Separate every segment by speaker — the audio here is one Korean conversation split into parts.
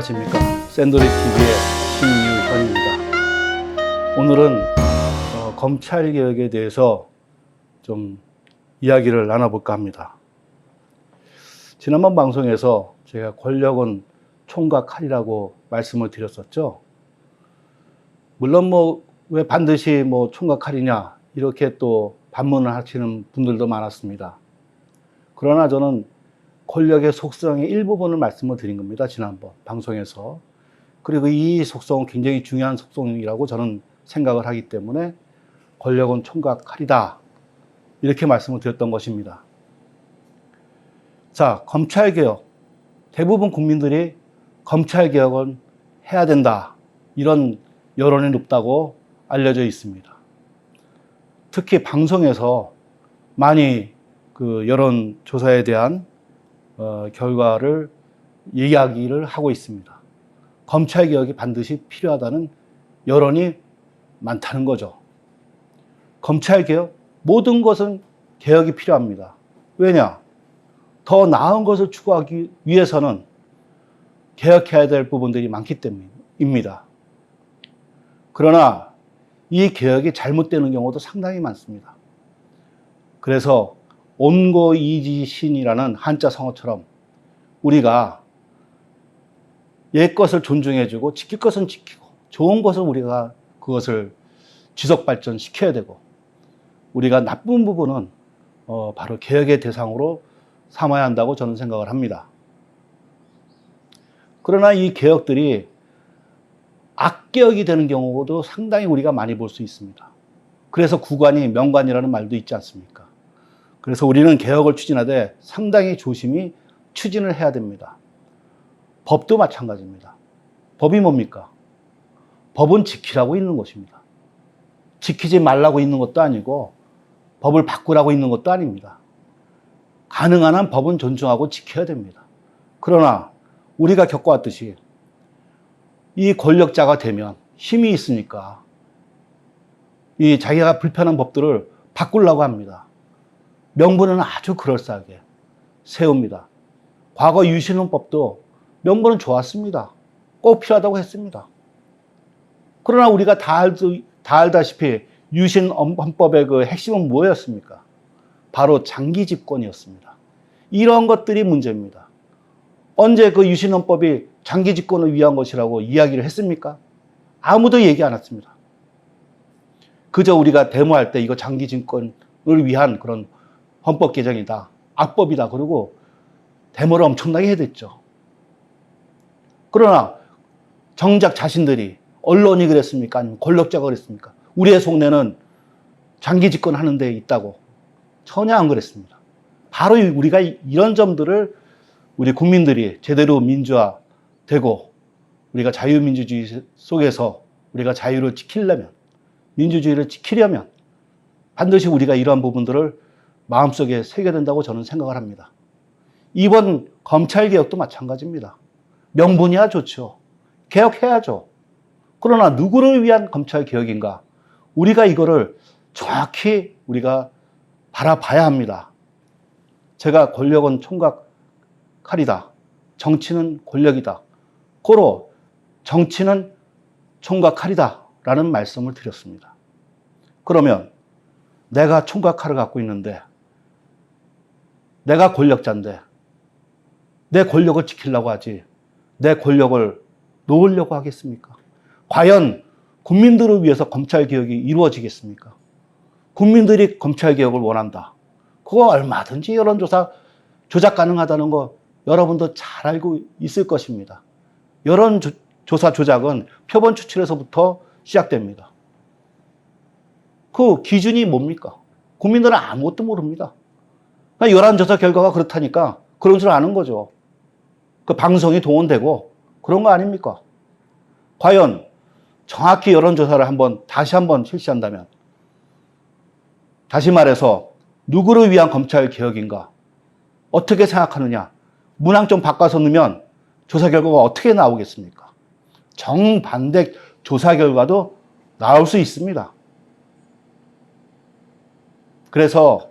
Speaker 1: 안녕하십니까. 샌드리 TV의 신유현입니다. 오늘은 검찰개혁에 대해서 좀 이야기를 나눠볼까 합니다. 지난번 방송에서 제가 권력은 총과 칼이라고 말씀을 드렸었죠. 물론 왜 반드시 총과 칼이냐 이렇게 또 반문을 하시는 분들도 많았습니다. 그러나 저는 권력의 속성의 일부분을 말씀을 드린 겁니다. 지난번 방송에서. 그리고 이 속성은 굉장히 중요한 속성이라고 저는 생각을 하기 때문에 권력은 총과 칼이다. 이렇게 말씀을 드렸던 것입니다. 자, 검찰개혁. 대부분 국민들이 검찰개혁은 해야 된다. 이런 여론이 높다고 알려져 있습니다. 특히 방송에서 많이 그 여론조사에 대한 결과를 이야기를 하고 있습니다. 검찰개혁이 반드시 필요하다는 여론이 많다는 거죠. 검찰개혁, 모든 것은 개혁이 필요합니다. 왜냐? 더 나은 것을 추구하기 위해서는 개혁해야 될 부분들이 많기 때문입니다. 그러나 이 개혁이 잘못되는 경우도 상당히 많습니다. 그래서 온고이지신이라는 한자 성어처럼 우리가 옛 것을 존중해주고 지킬 것은 지키고 좋은 것을 우리가 그것을 지속 발전시켜야 되고 우리가 나쁜 부분은 바로 개혁의 대상으로 삼아야 한다고 저는 생각을 합니다. 그러나 이 개혁들이 악개혁이 되는 경우도 상당히 우리가 많이 볼 수 있습니다. 그래서 구관이 명관이라는 말도 있지 않습니까? 그래서 우리는 개혁을 추진하되 상당히 조심히 추진을 해야 됩니다. 법도 마찬가지입니다. 법이 뭡니까? 법은 지키라고 있는 것입니다. 지키지 말라고 있는 것도 아니고 법을 바꾸라고 있는 것도 아닙니다. 가능한 한 법은 존중하고 지켜야 됩니다. 그러나 우리가 겪어왔듯이 이 권력자가 되면 힘이 있으니까 이 자기가 불편한 법들을 바꾸려고 합니다. 명분은 아주 그럴싸하게 세웁니다. 과거 유신헌법도 명분은 좋았습니다. 꼭 필요하다고 했습니다. 그러나 우리가 다 알다시피 유신헌법의 그 핵심은 뭐였습니까? 바로 장기 집권이었습니다. 이런 것들이 문제입니다. 언제 그 유신헌법이 장기 집권을 위한 것이라고 이야기를 했습니까? 아무도 얘기 안 했습니다. 그저 우리가 데모할 때 이거 장기 집권을 위한 그런 헌법 개정이다. 악법이다. 그러고 데모를 엄청나게 해댔죠. 그러나 정작 자신들이 언론이 그랬습니까? 아니면 권력자가 그랬습니까? 우리의 속내는 장기 집권하는 데 있다고. 전혀 안 그랬습니다. 바로 우리가 이런 점들을 우리 국민들이 제대로 민주화되고 우리가 자유민주주의 속에서 우리가 자유를 지키려면 민주주의를 지키려면 반드시 우리가 이러한 부분들을 마음속에 새겨야 된다고 저는 생각을 합니다. 이번 검찰개혁도 마찬가지입니다. 명분이야 좋죠. 개혁해야죠. 그러나 누구를 위한 검찰개혁인가? 우리가 이거를 정확히 우리가 바라봐야 합니다. 제가 권력은 총과 칼이다. 정치는 권력이다. 고로 정치는 총과 칼이다. 라는 말씀을 드렸습니다. 그러면 내가 총과 칼을 갖고 있는데 내가 권력자인데 내 권력을 지키려고 하지 내 권력을 놓으려고 하겠습니까? 과연 국민들을 위해서 검찰개혁이 이루어지겠습니까? 국민들이 검찰개혁을 원한다. 그거 얼마든지 여론조사 조작 가능하다는 거 여러분도 잘 알고 있을 것입니다. 여론조사 조작은 표본 추출에서부터 시작됩니다. 그 기준이 뭡니까? 국민들은 아무것도 모릅니다. 여론조사 결과가 그렇다니까 그런 줄 아는 거죠. 그 방송이 동원되고 그런 거 아닙니까? 과연 정확히 여론조사를 다시 한번 실시한다면 다시 말해서 누구를 위한 검찰개혁인가? 어떻게 생각하느냐? 문항 좀 바꿔서 넣으면 조사 결과가 어떻게 나오겠습니까? 정반대 조사 결과도 나올 수 있습니다. 그래서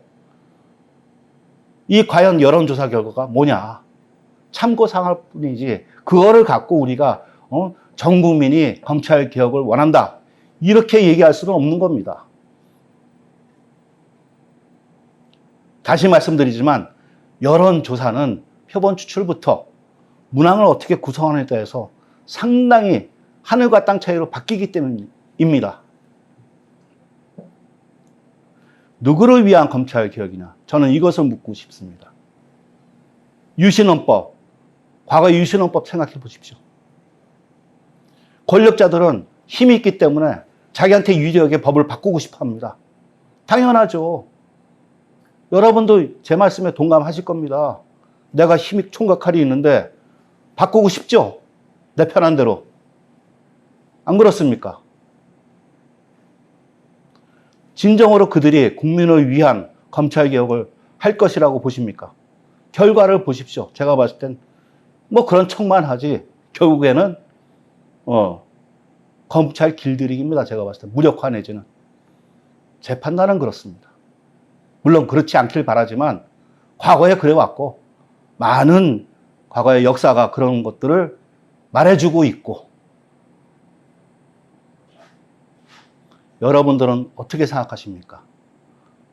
Speaker 1: 이 과연 여론조사 결과가 뭐냐? 참고 상할 뿐이지 그거를 갖고 우리가 전 국민이 검찰 개혁을 원한다 이렇게 얘기할 수는 없는 겁니다. 다시 말씀드리지만 여론조사는 표본 추출부터 문항을 어떻게 구성하느냐에 대해서 상당히 하늘과 땅 차이로 바뀌기 때문입니다. 누구를 위한 검찰 개혁이냐? 저는 이것을 묻고 싶습니다. 유신헌법, 과거 유신헌법 생각해 보십시오. 권력자들은 힘이 있기 때문에 자기한테 유리하게 법을 바꾸고 싶어 합니다. 당연하죠. 여러분도 제 말씀에 동감하실 겁니다. 내가 힘이 총각칼이 있는데 바꾸고 싶죠? 내 편한 대로. 안 그렇습니까? 진정으로 그들이 국민을 위한 검찰개혁을 할 것이라고 보십니까? 결과를 보십시오. 제가 봤을 땐 뭐 그런 척만 하지 결국에는 검찰 길들이기입니다. 제가 봤을 때 무력화 내지는. 제 판단은 그렇습니다. 물론 그렇지 않길 바라지만 과거에 그래왔고 많은 과거의 역사가 그런 것들을 말해주고 있고 여러분들은 어떻게 생각하십니까?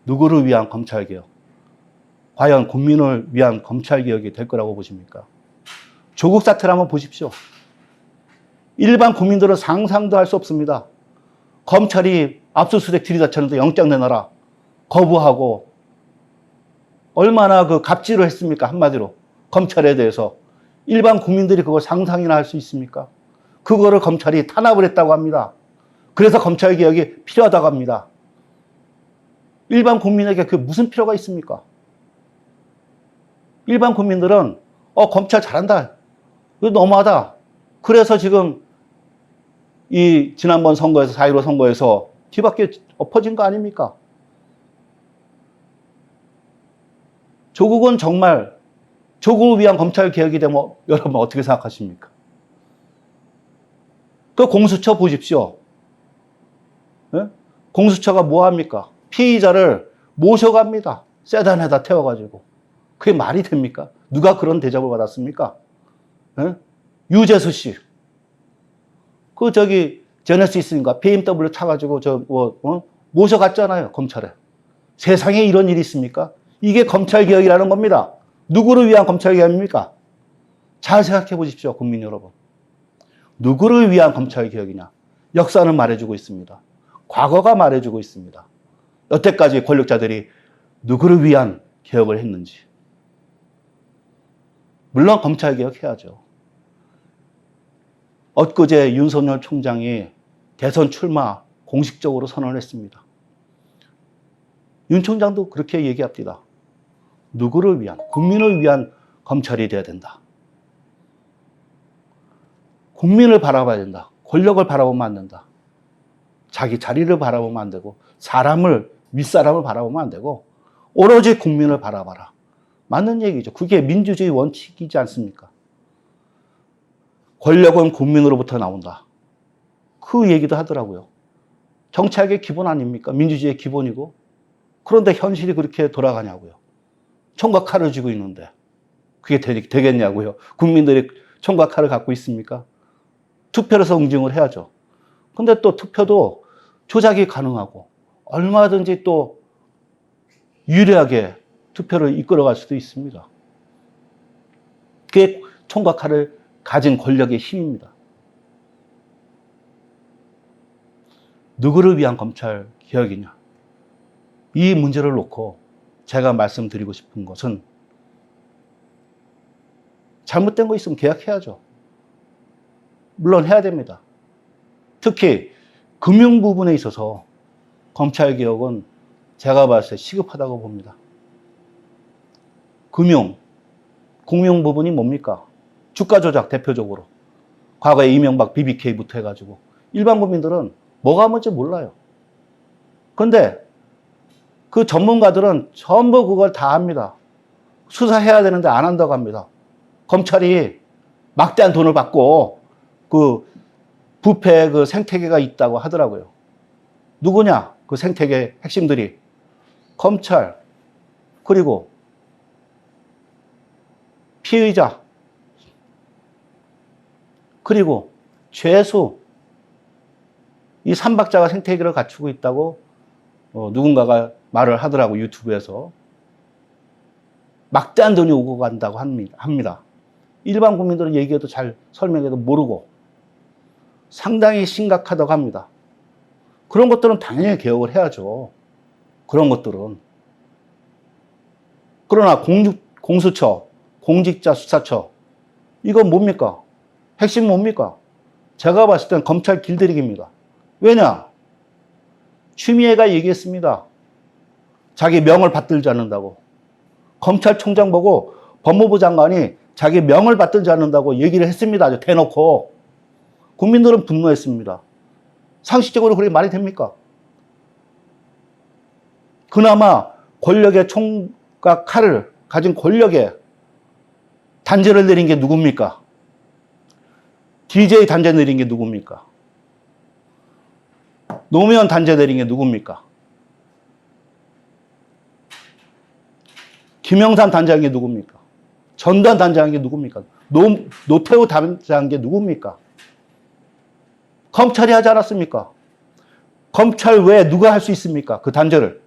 Speaker 1: 누구를 위한 검찰개혁? 과연 국민을 위한 검찰개혁이 될 거라고 보십니까? 조국 사태를 한번 보십시오. 일반 국민들은 상상도 할 수 없습니다. 검찰이 압수수색 들이닥쳤는데 영장 내놔라. 거부하고 얼마나 그 갑질을 했습니까? 한마디로. 검찰에 대해서. 일반 국민들이 그걸 상상이나 할 수 있습니까? 그거를 검찰이 탄압을 했다고 합니다. 그래서 검찰개혁이 필요하다고 합니다. 일반 국민에게 그게 무슨 필요가 있습니까? 일반 국민들은 검찰 잘한다. 이거 너무하다. 그래서 지금 이 지난번 선거에서 4.15 선거에서 뒤바뀌어 엎어진 거 아닙니까? 조국은 정말 조국을 위한 검찰개혁이 되면 여러분 어떻게 생각하십니까? 그 공수처 보십시오. 네? 공수처가 뭐 합니까? 피의자를 모셔갑니다. 세단에다 태워가지고. 그게 말이 됩니까? 누가 그런 대접을 받았습니까? 네? 유재수 씨. 제네시스인가 BMW 타가지고 모셔갔잖아요. 검찰에. 세상에 이런 일이 있습니까? 이게 검찰개혁이라는 겁니다. 누구를 위한 검찰개혁입니까? 잘 생각해 보십시오. 국민 여러분. 누구를 위한 검찰개혁이냐? 역사는 말해주고 있습니다. 과거가 말해주고 있습니다. 여태까지 권력자들이 누구를 위한 개혁을 했는지. 물론 검찰개혁 해야죠. 엊그제 윤석열 총장이 대선 출마 공식적으로 선언을 했습니다. 윤 총장도 그렇게 얘기합니다. 누구를 위한, 국민을 위한 검찰이 돼야 된다. 국민을 바라봐야 된다. 권력을 바라보면 안 된다. 자기 자리를 바라보면 안 되고 윗사람을 바라보면 안 되고 오로지 국민을 바라봐라. 맞는 얘기죠. 그게 민주주의 원칙이지 않습니까? 권력은 국민으로부터 나온다. 그 얘기도 하더라고요. 정치학의 기본 아닙니까? 민주주의의 기본이고. 그런데 현실이 그렇게 돌아가냐고요. 총과 칼을 쥐고 있는데 그게 되겠냐고요. 국민들이 총과 칼을 갖고 있습니까? 투표로서 응징을 해야죠. 근데 또 투표도 조작이 가능하고 얼마든지 또 유리하게 투표를 이끌어갈 수도 있습니다. 그게 총과 칼을 가진 권력의 힘입니다. 누구를 위한 검찰 개혁이냐? 이 문제를 놓고 제가 말씀드리고 싶은 것은 잘못된 거 있으면 개혁해야죠. 물론 해야 됩니다. 특히 금융 부분에 있어서 검찰 개혁은 제가 봤을 때 시급하다고 봅니다. 금융 부분이 뭡니까? 주가 조작 대표적으로. 과거에 이명박 BBK부터 해가지고 일반 국민들은 뭐가 뭔지 몰라요. 그런데 그 전문가들은 전부 그걸 다 합니다. 수사해야 되는데 안 한다고 합니다. 검찰이 막대한 돈을 받고 그 부패 그 생태계가 있다고 하더라고요. 누구냐? 그 생태계 핵심들이. 검찰, 그리고 피의자, 그리고 최소 이 삼박자가 생태계를 갖추고 있다고 누군가가 말을 하더라고, 유튜브에서. 막대한 돈이 오고 간다고 합니다. 일반 국민들은 얘기해도 잘 설명해도 모르고 상당히 심각하다고 합니다. 그런 것들은 당연히 개혁을 해야죠. 그런 것들은. 그러나 공수처, 공직자수사처, 이건 뭡니까? 핵심 뭡니까? 제가 봤을 땐 검찰 길들이기입니다. 왜냐? 추미애가 얘기했습니다. 자기 명을 받들지 않는다고. 검찰총장 보고 법무부 장관이 자기 명을 받들지 않는다고 얘기를 했습니다. 아주 대놓고. 국민들은 분노했습니다. 상식적으로 그렇게 말이 됩니까? 그나마 권력의 총과 칼을 가진 권력에 단죄를 내린 게 누굽니까? DJ 단죄 내린 게 누굽니까? 노무현 단죄 내린 게 누굽니까? 김영삼 단죄한 게 누굽니까? 전두환 단죄한 게 누굽니까? 노태우 단죄한 게 누굽니까? 검찰이 하지 않았습니까? 검찰 외에 누가 할 수 있습니까? 그 단죄를.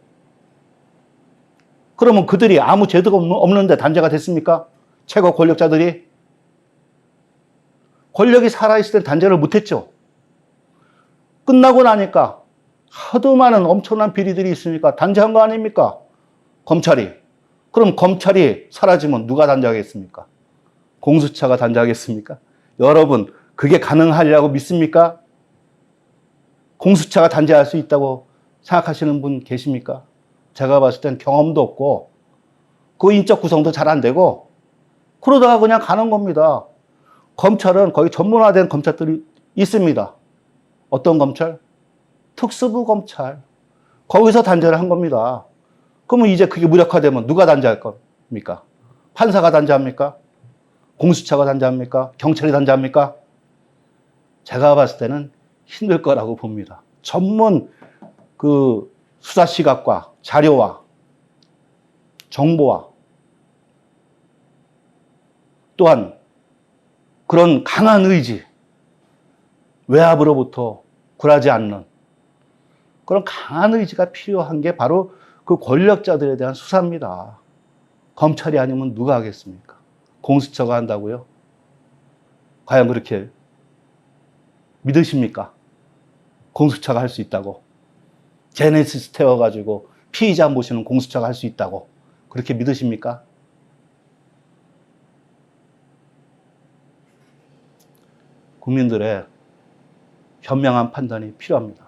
Speaker 1: 그러면 그들이 아무 죄도 없는데 단죄가 됐습니까? 최고 권력자들이. 권력이 살아있을 때 단죄를 못했죠. 끝나고 나니까 하도 많은 엄청난 비리들이 있으니까 단죄한 거 아닙니까? 검찰이. 그럼 검찰이 사라지면 누가 단죄하겠습니까? 공수처가 단죄하겠습니까? 여러분, 그게 가능하리라고 믿습니까? 공수처가 단죄할 수 있다고 생각하시는 분 계십니까? 제가 봤을 땐 경험도 없고 그 인적 구성도 잘 안 되고 그러다가 그냥 가는 겁니다. 검찰은 거의 전문화된 검찰들이 있습니다. 어떤 검찰? 특수부 검찰. 거기서 단죄를 한 겁니다. 그러면 이제 그게 무력화되면 누가 단죄할 겁니까? 판사가 단죄합니까? 공수처가 단죄합니까? 경찰이 단죄합니까? 제가 봤을 때는 힘들 거라고 봅니다. 전문 그 수사 시각과 자료와 정보와 또한 그런 강한 의지, 외압으로부터 굴하지 않는 그런 강한 의지가 필요한 게 바로 그 권력자들에 대한 수사입니다. 검찰이 아니면 누가 하겠습니까? 공수처가 한다고요? 과연 그렇게 믿으십니까? 공수처가 할 수 있다고. 제네시스 태워가지고 피의자 모시는 공수처가 할 수 있다고. 그렇게 믿으십니까? 국민들의 현명한 판단이 필요합니다.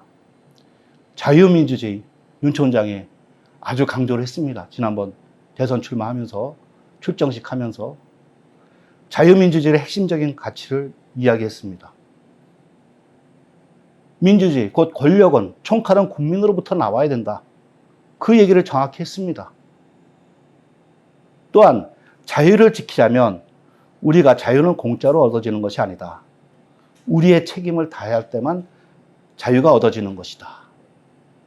Speaker 1: 자유민주주의, 윤 총장이 아주 강조를 했습니다. 지난번 대선 출마하면서, 출정식 하면서 자유민주주의의 핵심적인 가치를 이야기했습니다. 민주주의, 곧 권력은, 총칼은 국민으로부터 나와야 된다. 그 얘기를 정확히 했습니다. 또한 자유를 지키려면 우리가 자유는 공짜로 얻어지는 것이 아니다. 우리의 책임을 다해야 할 때만 자유가 얻어지는 것이다.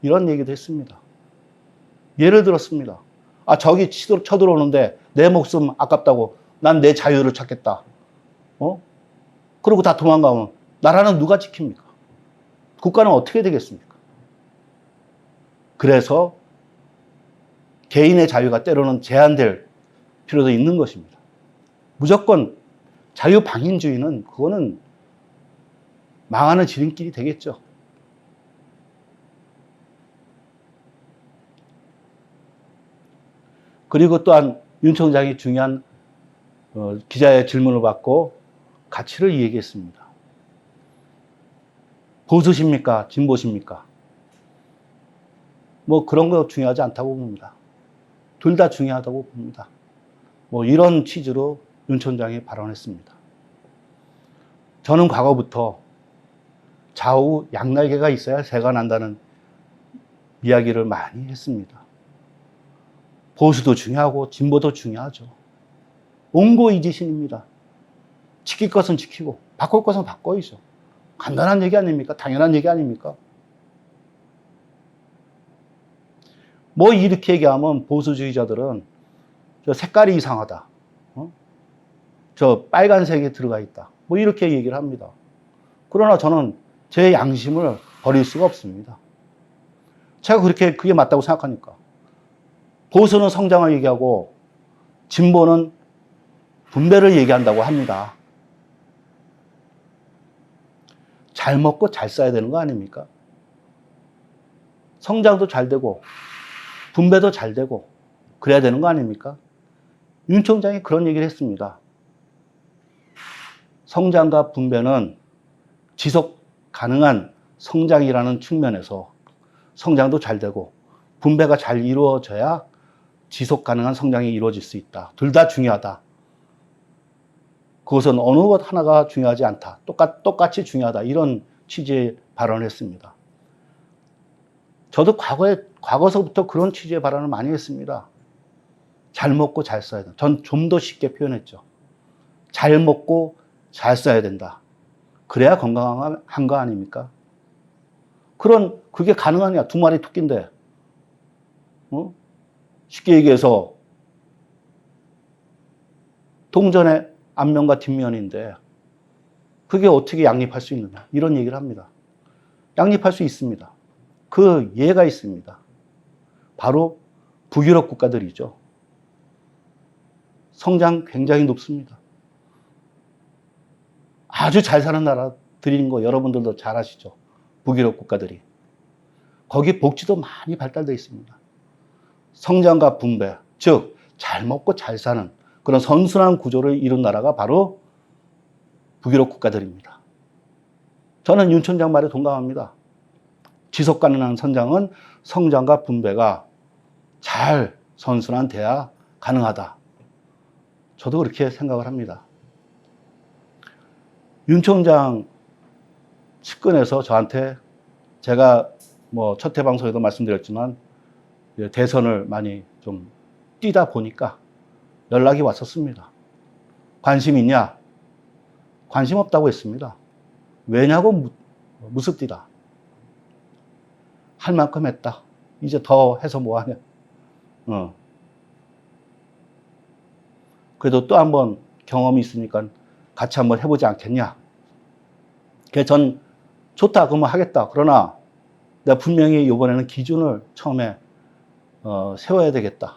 Speaker 1: 이런 얘기도 했습니다. 예를 들었습니다. 저기 쳐들어오는데 내 목숨 아깝다고 난 내 자유를 찾겠다. 그러고 다 도망가면 나라는 누가 지킵니까? 국가는 어떻게 되겠습니까? 그래서 개인의 자유가 때로는 제한될 필요도 있는 것입니다. 무조건 자유방임주의는 그거는 망하는 지름길이 되겠죠. 그리고 또한 윤 총장이 중요한 기자의 질문을 받고 가치를 얘기했습니다. 보수십니까? 진보십니까? 뭐 그런 거 중요하지 않다고 봅니다. 둘 다 중요하다고 봅니다. 뭐 이런 취지로 윤 총장이 발언했습니다. 저는 과거부터 좌우 양날개가 있어야 새가 난다는 이야기를 많이 했습니다. 보수도 중요하고 진보도 중요하죠. 온고이지신입니다. 지킬 것은 지키고 바꿀 것은 바꿔야죠. 간단한 얘기 아닙니까? 당연한 얘기 아닙니까? 뭐 이렇게 얘기하면 보수주의자들은 저 색깔이 이상하다. 저 빨간색이 들어가 있다. 뭐 이렇게 얘기를 합니다. 그러나 저는 제 양심을 버릴 수가 없습니다. 제가 그게 맞다고 생각하니까. 보수는 성장을 얘기하고 진보는 분배를 얘기한다고 합니다. 잘 먹고 잘 써야 되는 거 아닙니까? 성장도 잘 되고 분배도 잘 되고 그래야 되는 거 아닙니까? 윤 총장이 그런 얘기를 했습니다. 성장과 분배는 지속 가능한 성장이라는 측면에서 성장도 잘 되고 분배가 잘 이루어져야 지속 가능한 성장이 이루어질 수 있다. 둘 다 중요하다. 그것은 어느 것 하나가 중요하지 않다. 똑같이 중요하다. 이런 취지의 발언을 했습니다. 저도 과거서부터 그런 취지의 발언을 많이 했습니다. 잘 먹고 잘 써야 된다. 전 좀 더 쉽게 표현했죠. 잘 먹고 잘 써야 된다. 그래야 건강한 거 아닙니까? 그게 가능하냐? 두 마리 토끼인데. 쉽게 얘기해서 동전의 앞면과 뒷면인데 그게 어떻게 양립할 수 있느냐? 이런 얘기를 합니다. 양립할 수 있습니다. 그 예가 있습니다. 바로 북유럽 국가들이죠. 성장 굉장히 높습니다. 아주 잘 사는 나라들인 거 여러분들도 잘 아시죠? 북유럽 국가들이. 거기 복지도 많이 발달되어 있습니다. 성장과 분배, 즉 잘 먹고 잘 사는 그런 선순환 구조를 이룬 나라가 바로 북유럽 국가들입니다. 저는 윤 총장 말에 동감합니다. 지속 가능한 성장은 성장과 분배가 잘 선순환돼야 가능하다. 저도 그렇게 생각을 합니다. 윤 총장 측근에서 저한테 제가 첫 회방송에도 말씀드렸지만 대선을 많이 좀 뛰다 보니까 연락이 왔었습니다. 관심 있냐? 관심 없다고 했습니다. 왜냐고 무섭디다. 할 만큼 했다. 이제 더 해서 뭐하냐. 그래도 또 한번 경험이 있으니까 같이 한번 해보지 않겠냐. 그래서 전 좋다 그러면 하겠다. 그러나 내가 분명히 이번에는 기준을 처음에 세워야 되겠다.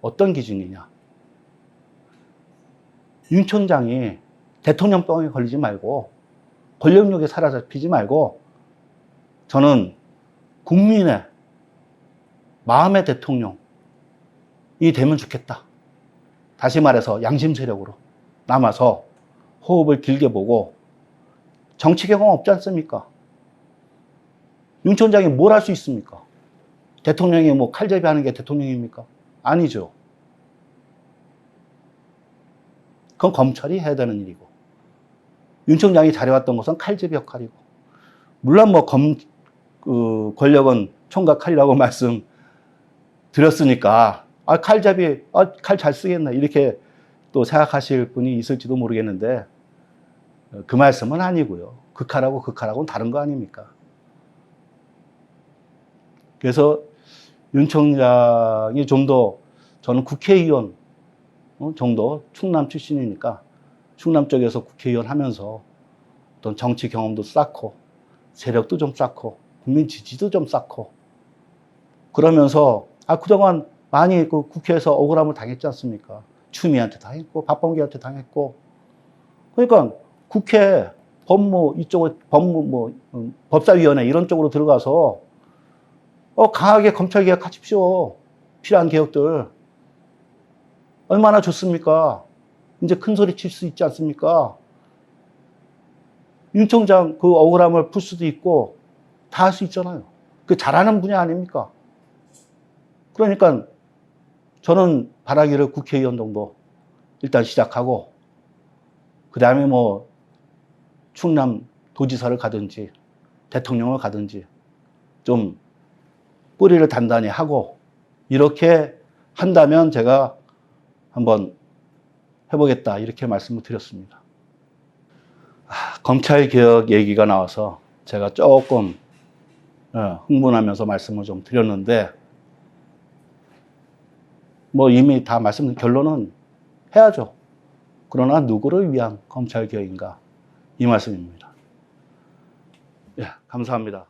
Speaker 1: 어떤 기준이냐. 윤 총장이 대통령병에 걸리지 말고 권력욕에 사로잡히지 말고 저는 국민의 마음의 대통령이 되면 좋겠다. 다시 말해서 양심 세력으로 남아서 호흡을 길게 보고 정치 경험 없지 않습니까? 윤 총장이 뭘 할 수 있습니까? 대통령이 칼제비 하는 게 대통령입니까? 아니죠. 그건 검찰이 해야 되는 일이고 윤 총장이 잘해왔던 것은 칼제비 역할이고 물론 권력은 총각 칼이라고 말씀드렸으니까 칼제비 칼 잘 쓰겠네 이렇게 또 생각하실 분이 있을지도 모르겠는데 그 말씀은 아니고요. 그 칼하고 그 칼하고는 다른 거 아닙니까? 그래서 윤 총장이 좀 더 저는 국회의원 정도 충남 출신이니까 충남 쪽에서 국회의원 하면서 어떤 정치 경험도 쌓고 세력도 좀 쌓고 국민 지지도 좀 쌓고 그러면서 그동안 많이 그 국회에서 억울함을 당했지 않습니까? 추미애한테 당했고 박범계한테 당했고 그러니까 국회 법사위원회 이런 쪽으로 들어가서 강하게 검찰 개혁하십시오. 필요한 개혁들. 얼마나 좋습니까? 이제 큰 소리 칠 수 있지 않습니까? 윤 총장 그 억울함을 풀 수도 있고 다 할 수 있잖아요. 그 잘하는 분야 아닙니까? 그러니까 저는 바라기를 국회의원 정도 일단 시작하고 그 다음에 충남 도지사를 가든지 대통령을 가든지 좀 뿌리를 단단히 하고 이렇게 한다면 제가 한번 해보겠다 이렇게 말씀을 드렸습니다. 검찰개혁 얘기가 나와서 제가 조금 흥분하면서 말씀을 좀 드렸는데 이미 다 결론은 해야죠. 그러나 누구를 위한 검찰개혁인가? 이 말씀입니다. 예, 감사합니다.